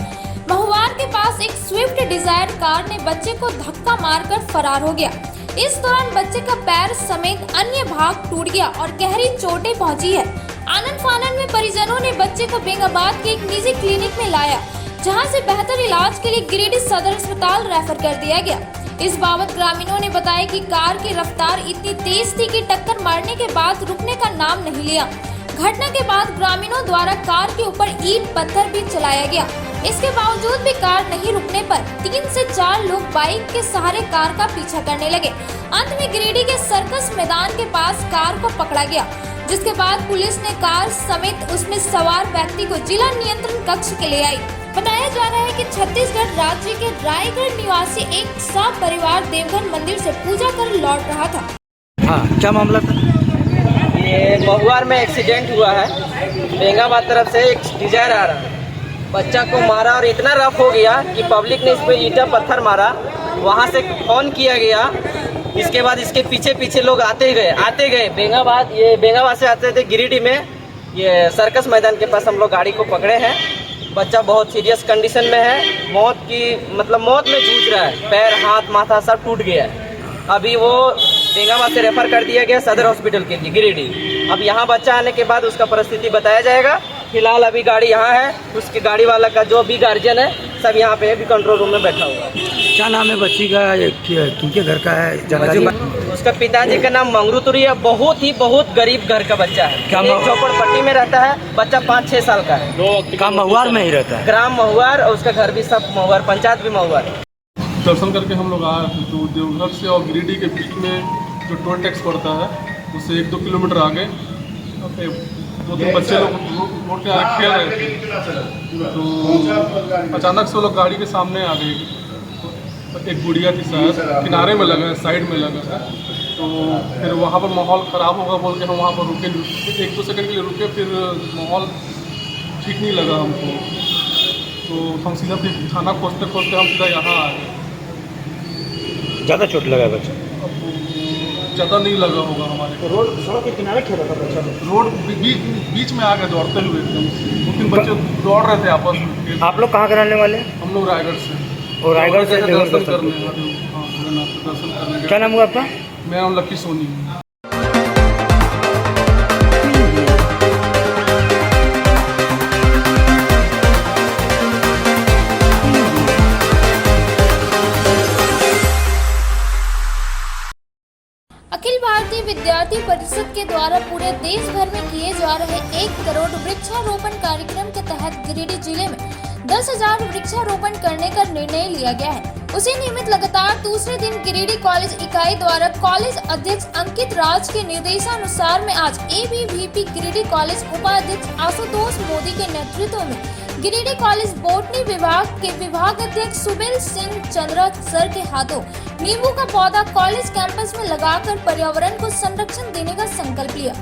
महुआर के पास एक स्विफ्ट डिजायर कार ने बच्चे को धक्का मारकर फरार हो गया। इस दौरान बच्चे का पैर समेत अन्य भाग टूट गया और गहरी चोटें पहुंची है। आनन फानन में परिजनों ने बच्चे को बेंगाबाद के एक निजी क्लिनिक में लाया, जहां से बेहतर इलाज के लिए गिरिडीह सदर अस्पताल रेफर कर दिया गया। इस बाबत ग्रामीणों ने बताया कि कार की रफ्तार इतनी तेज थी कि टक्कर मारने के बाद रुकने का नाम नहीं लिया। घटना के बाद ग्रामीणों द्वारा कार के ऊपर ईंट पत्थर भी चलाया गया। इसके बावजूद भी कार नहीं रुकने पर 3 से 4 लोग बाइक के सहारे कार का पीछा करने लगे। अंत में गिरिडीह के सर्कस मैदान के पास कार को पकड़ा गया, जिसके बाद पुलिस ने कार समेत उसमें सवार व्यक्ति को जिला नियंत्रण कक्ष के ले आई। बताया जा रहा है कि छत्तीसगढ़ राज्य के रायगढ़ निवासी एक परिवार देवघर मंदिर से पूजा कर लौट रहा था। हाँ, क्या मामला था? ये महुआर में एक्सीडेंट हुआ है। बेंगाबाद तरफ से एक डिजायर आ रहा है, बच्चा को मारा और इतना रफ हो गया कि पब्लिक ने इस पर ईंटा पत्थर मारा। वहाँ से फोन किया गया, इसके बाद इसके पीछे पीछे लोग आते गए बेंगाबाद से आते थे गिरिडीह में। ये सर्कस मैदान के पास हम लोग गाड़ी को पकड़े हैं। बच्चा बहुत सीरियस कंडीशन में है, मौत में जूझ रहा है, पैर हाथ माथा सब टूट गया है। अभी वो बेंगाबाद से रेफर कर दिया गया सदर हॉस्पिटल के लिए गिरिडीह। अब यहाँ बच्चा आने के बाद उसका परिस्थिति बताया जाएगा। फिलहाल अभी गाड़ी यहाँ है, उसकी गाड़ी वाला का जो भी गार्जियन है सब यहाँ पे अभी कंट्रोल रूम में बैठा हुआ है। क्या नाम है बच्ची का? किनके घर का है जानकारी? उसका पिताजी का नाम मंगरूतुरी है। बहुत गरीब घर का बच्चा है। क्या झोपड़पट्टी में रहता है। बच्चा 5-6 साल का है। काम महुआर में ही रहता है। ग्राम महुआर और उसका घर भी सब महुआर, पंचायत भी महुआर। दर्शन करके हम लोग आए तो देवघर से और गिरिडीह के बीच में जो टोल टैक्स पड़ता है उससे 1-2 किलोमीटर आगे 2-3 बच्चे लोग रोड के आगे खेल रहे थे, तो अचानक से वो लोग गाड़ी के सामने आ गए। तो एक गुड़िया थी शायद, किनारे में लगा है, साइड में लगा है। तो फिर वहाँ पर माहौल ख़राब होगा बोल के हम वहाँ पर रुके, 1-2 सेकंड के लिए रुके। फिर माहौल ठीक नहीं लगा हमको, तो हम सीधा फिर थाना खोजते हम सीधा यहाँ आ गए। ज़्यादा चोट लगा है बच्चा? ज़्यादा नहीं लगा होगा हमारे को। रोड सड़क के किनारे खेला था बच्चा? रोड बीच में आ गए दौड़ते हुए एकदम। 2-3 बच्चे दौड़ रहे थे आपस में। आप लोग कहाँ के रहने वाले? हम लोग रायगढ़ से। और रायगढ़ से दर्शन करने। क्या नाम हुआ आपका? मेरा नाम लकी सोनी है। अखिल भारतीय विद्यार्थी परिषद के द्वारा पूरे देश भर में किए जा रहे 1 करोड़ वृक्षारोपण कार्यक्रम के तहत गिरिडीह जिले में 10,000 वृक्षारोपण करने का निर्णय लिया गया है। उसी निमित्त लगातार दूसरे दिन गिरिडीह कॉलेज इकाई द्वारा कॉलेज अध्यक्ष अंकित राज के निर्देशानुसार में आज ABVP गिरिडीह कॉलेज उपाध्यक्ष आशुतोष मोदी के नेतृत्व में गिरिडीह कॉलेज बोटनी विभाग के विभाग अध्यक्ष सुबेल सिंह चंद्रा सर के हाथों नींबू का पौधा कॉलेज कैंपस में लगाकर पर्यावरण को संरक्षण देने का संकल्प लिया।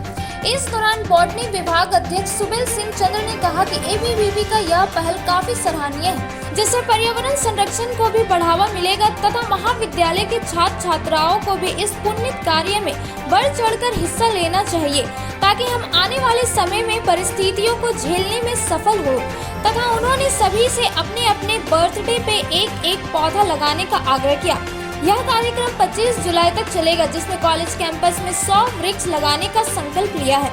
इस दौरान बॉटनी विभाग अध्यक्ष सुबिल सिंह चंद्र ने कहा कि ABVP का यह पहल काफी सराहनीय है, जिससे पर्यावरण संरक्षण को भी बढ़ावा मिलेगा तथा महाविद्यालय के छात्र छात्राओं को भी इस पुण्य कार्य में बढ़ चढ़कर हिस्सा लेना चाहिए, ताकि हम आने वाले समय में परिस्थितियों को झेलने में सफल हो। तथा उन्होंने सभी से अपने अपने बर्थडे पे एक पौधा लगाने का आग्रह किया। यह कार्यक्रम 25 जुलाई तक चलेगा, जिसमें कॉलेज कैंपस में 100 वृक्ष लगाने का संकल्प लिया है।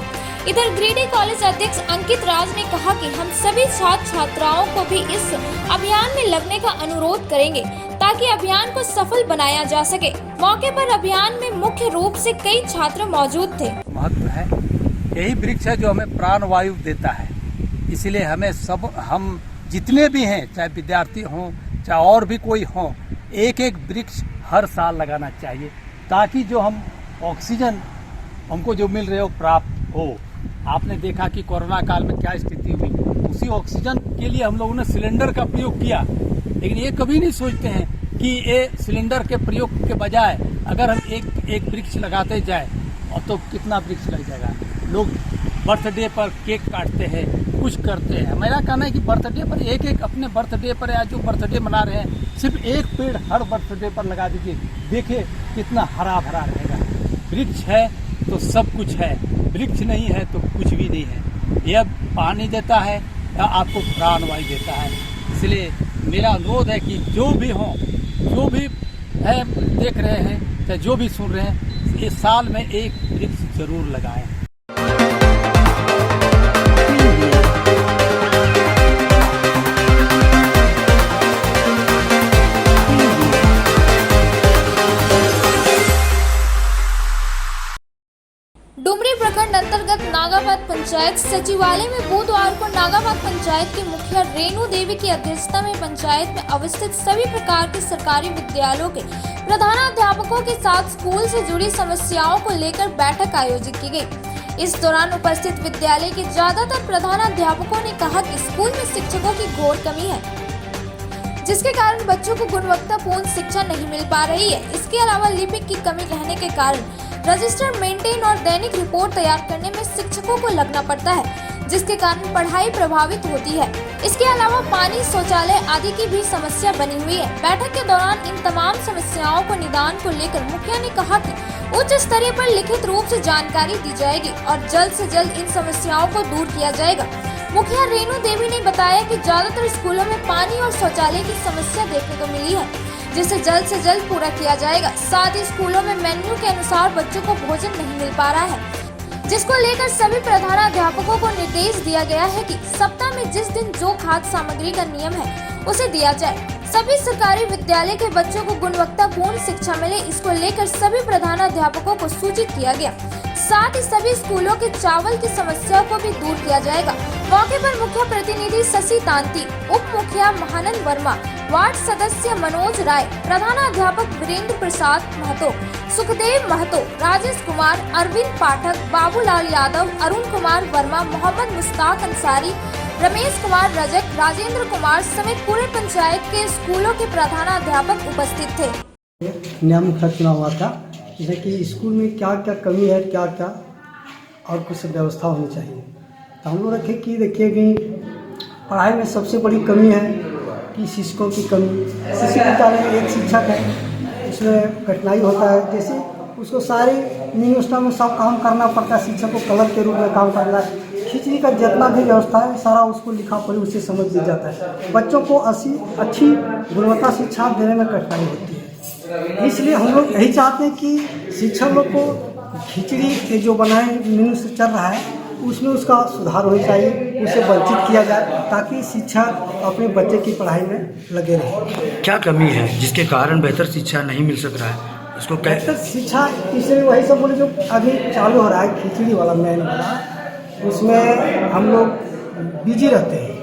इधर गिरिडीह कॉलेज अध्यक्ष अंकित राज ने कहा कि हम सभी छात्र छात्राओं को भी इस अभियान में लगने का अनुरोध करेंगे, ताकि अभियान को सफल बनाया जा सके। मौके पर अभियान में मुख्य रूप से कई छात्र मौजूद थे। महत्व है, यही वृक्ष है जो हमें प्राण वायु देता है, इसलिए हम जितने भी हैं, चाहे विद्यार्थी हों चाहे और भी कोई हों, एक वृक्ष हर साल लगाना चाहिए, ताकि जो हम ऑक्सीजन हमको जो मिल रहे हो प्राप्त हो। आपने देखा कि कोरोना काल में क्या स्थिति हुई, उसी ऑक्सीजन के लिए हम लोगों ने सिलेंडर का प्रयोग किया, लेकिन ये कभी नहीं सोचते हैं कि ये सिलेंडर के प्रयोग के बजाय अगर हम एक वृक्ष लगाते जाए तो कितना वृक्ष लग जाएगा। लोग बर्थडे पर केक काटते हैं, कुछ करते हैं। मेरा कहना है कि बर्थडे पर एक अपने बर्थडे पर या जो बर्थडे मना रहे हैं, सिर्फ एक पेड़ हर बर्थडे पर लगा दीजिए, देखिए कितना हरा भरा रहेगा। वृक्ष है तो सब कुछ है, वृक्ष नहीं है तो कुछ भी नहीं है। यह पानी देता है या आपको प्राणवायु देता है। इसलिए मेरा अनुरोध है कि जो भी हो, जो भी है देख रहे हैं चाहे जो भी सुन रहे हैं, इस साल में एक वृक्ष जरूर लगाएं। डुमरी प्रखंड अंतर्गत नागाबाद पंचायत सचिवालय में बुधवार को नागाबाद पंचायत के मुखिया रेणु देवी की अध्यक्षता में पंचायत में अवस्थित सभी प्रकार के सरकारी विद्यालयों के प्रधानाध्यापकों के साथ स्कूल से जुड़ी समस्याओं को लेकर बैठक आयोजित की गई। इस दौरान उपस्थित विद्यालय के ज्यादातर प्रधानाध्यापकों ने कहा कि स्कूल में शिक्षकों की घोर कमी है, जिसके कारण बच्चों को गुणवत्तापूर्ण शिक्षा नहीं मिल पा रही है। इसके अलावा लिपिक की कमी रहने के कारण रजिस्टर मेंटेन और दैनिक रिपोर्ट तैयार करने में शिक्षकों को लगना पड़ता है, जिसके कारण पढ़ाई प्रभावित होती है। इसके अलावा पानी, शौचालय आदि की भी समस्या बनी हुई है। बैठक के दौरान इन तमाम समस्याओं को निदान को लेकर मुखिया ने कहा कि उच्च स्तरीय पर लिखित रूप से जानकारी दी जाएगी और जल्द से जल्द इन समस्याओं को दूर किया जाएगा। मुखिया रेणु देवी ने बताया कि ज्यादातर स्कूलों में पानी और शौचालय की समस्या देखने को मिली है, जिसे जल्द से जल्द पूरा किया जाएगा। साथ ही स्कूलों में मेन्यू के अनुसार बच्चों को भोजन नहीं मिल पा रहा है, जिसको लेकर सभी प्रधानाध्यापकों को निर्देश दिया गया है कि सप्ताह में जिस दिन जो खाद्य सामग्री का नियम है उसे दिया जाए। सभी सरकारी विद्यालय के बच्चों को गुणवत्तापूर्ण शिक्षा मिले, इसको लेकर सभी प्रधानाध्यापकों को सूचित किया गया। साथ ही सभी स्कूलों के चावल की समस्या को भी दूर किया जाएगा। मौके पर मुख्य प्रतिनिधि शशि तांती, उप मुखिया महानंद वर्मा, वार्ड सदस्य मनोज राय, प्रधानाध्यापक वीरेंद्र प्रसाद महतो, सुखदेव महतो, राजेश कुमार, अरविंद पाठक, बाबूलाल यादव, अरुण कुमार वर्मा, मोहम्मद मुश्ताक अंसारी, रमेश कुमार रजक, राजेंद्र कुमार समेत पूरे पंचायत के स्कूलों के प्रधानाध्यापक उपस्थित थे। नियामक का चुनाव हुआ था, जैसे कि स्कूल में क्या क्या कमी है, क्या क्या और कुछ व्यवस्था होनी चाहिए। तो हम लोग रखे कि देखिए कि पढ़ाई में सबसे बड़ी कमी है कि शिक्षकों की कमी। शिक्षक विद्यालय में एक शिक्षक है, उसमें कठिनाई होता है, जैसे उसको सारे नियोजन में सब काम करना पड़ता है। शिक्षक को क्लर्क के रूप में काम करना है। खिचड़ी का जितना भी व्यवस्था है सारा उसको लिखा पढ़ी उससे समझ दिया जाता है। बच्चों को अच्छी गुणवत्ता शिक्षा देने में कठिनाई होती है। इसलिए हम लोग यही चाहते हैं कि शिक्षक लोग को खिचड़ी जो बनाए मेन्यू से चल रहा है उसमें उसका सुधार होना चाहिए, उसे वंचित किया जाए ताकि शिक्षक अपने बच्चे की पढ़ाई में लगे रहे। क्या कमी है जिसके कारण बेहतर शिक्षा नहीं मिल सक रहा है? उसको बेहतर शिक्षा इसलिए वही सब बोले जो अभी चालू हो रहा है खिचड़ी वाला मेन वाला, उसमें हम लोग बिजी रहते हैं।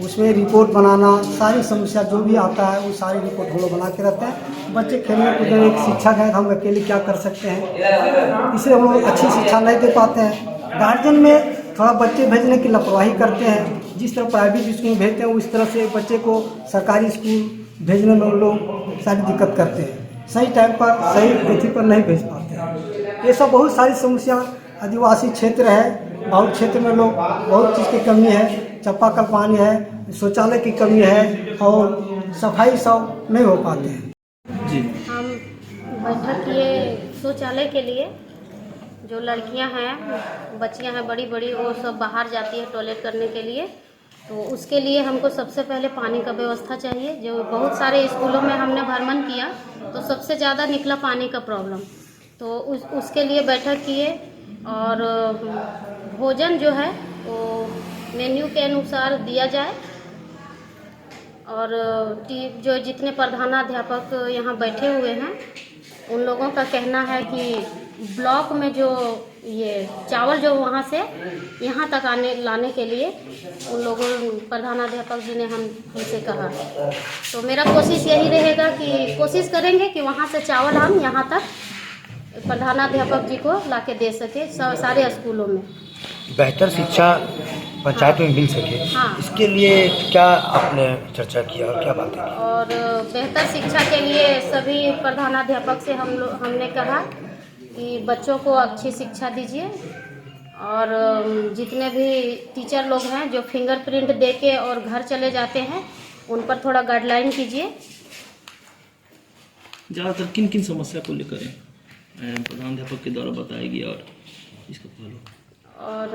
उसमें रिपोर्ट बनाना, सारी समस्या जो भी आता है वो सारी रिपोर्ट हम लोग बना के रहते हैं। बच्चे खेलने कूदने, एक शिक्षक है, हम अकेले क्या कर सकते हैं, इसलिए हम लोग अच्छी शिक्षा नहीं दे पाते हैं। गार्जियन में थोड़ा बच्चे भेजने की लापरवाही करते हैं। जिस तरह प्राइवेट स्कूल में भेजते हैं उस तरह से बच्चे को सरकारी स्कूल भेजने में लोग सारी दिक्कत करते हैं। सही टाइम पर सही तिथि पर नहीं भेज पाते हैं। ये सब बहुत सारी समस्या आदिवासी क्षेत्र है, बहुत क्षेत्र में लोग बहुत चीज़ की कमी है, चापाकल पानी है, शौचालय की कमी है और सफाई सब नहीं हो पाते हैं। हम बैठक किए शौचालय के लिए। जो लड़कियां हैं, बच्चियां हैं बड़ी बड़ी, वो सब बाहर जाती है टॉयलेट करने के लिए, तो उसके लिए हमको सबसे पहले पानी का व्यवस्था चाहिए। जो बहुत सारे स्कूलों में हमने भ्रमण किया तो सबसे ज़्यादा निकला पानी का प्रॉब्लम, तो उसके लिए बैठक किए। और भोजन जो है वो मेन्यू के अनुसार दिया जाए। और जो जितने प्रधानाध्यापक यहाँ बैठे हुए हैं उन लोगों का कहना है कि ब्लॉक में जो ये चावल जो वहाँ से यहाँ तक लाने के लिए उन लोगों प्रधानाध्यापक जी ने हमसे कहा, तो मेरा कोशिश यही रहेगा कि कोशिश करेंगे कि वहाँ से चावल हम यहाँ तक प्रधानाध्यापक जी को लाके दे सके सारे स्कूलों में। बेहतर शिक्षा पंचायत में मिल सके, हाँ। इसके लिए क्या आपने चर्चा किया और क्या बातें की? और बेहतर शिक्षा के लिए सभी प्रधानाध्यापक से हमने कहा कि बच्चों को अच्छी शिक्षा दीजिए और जितने भी टीचर लोग हैं जो फिंगरप्रिंट देके और घर चले जाते हैं उन पर थोड़ा गाइडलाइन कीजिए। ज़्यादातर किन किन समस्या को लेकर प्रधानाध्यापक के द्वारा बताया गया और इसका फॉलो? और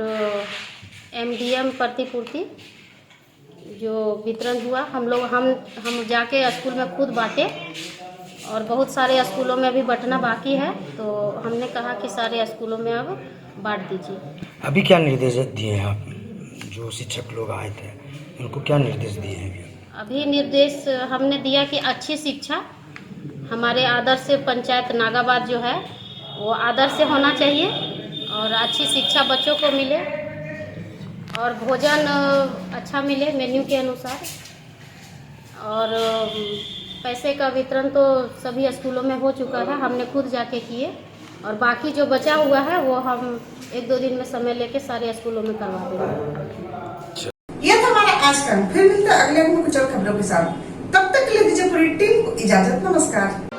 MDM प्रतिपूर्ति जो वितरण हुआ, हम जाके स्कूल में खुद बांटे और बहुत सारे स्कूलों में अभी बंटना बाकी है, तो हमने कहा कि सारे स्कूलों में अब बांट दीजिए। अभी क्या निर्देश दिए हैं आप? जो शिक्षक लोग आए थे उनको क्या निर्देश दिए हैं? अभी निर्देश हमने दिया कि अच्छी शिक्षा हमारे आदर्श पंचायत नागाबाद जो है वो आदर्श से होना चाहिए और अच्छी शिक्षा बच्चों को मिले और भोजन अच्छा मिले मेन्यू के अनुसार। और पैसे का वितरण तो सभी स्कूलों में हो चुका है, हमने खुद जाके किए और बाकी जो बचा हुआ है वो हम 1-2 दिन में समय लेके सारे स्कूलों में करवा देंगे। यह था हमारा आज का। फिर मिलते हैं अगले कुछ और खबरों के साथ। तब तक के लिए दीजिए पूरी टीम को इजाजत। नमस्कार।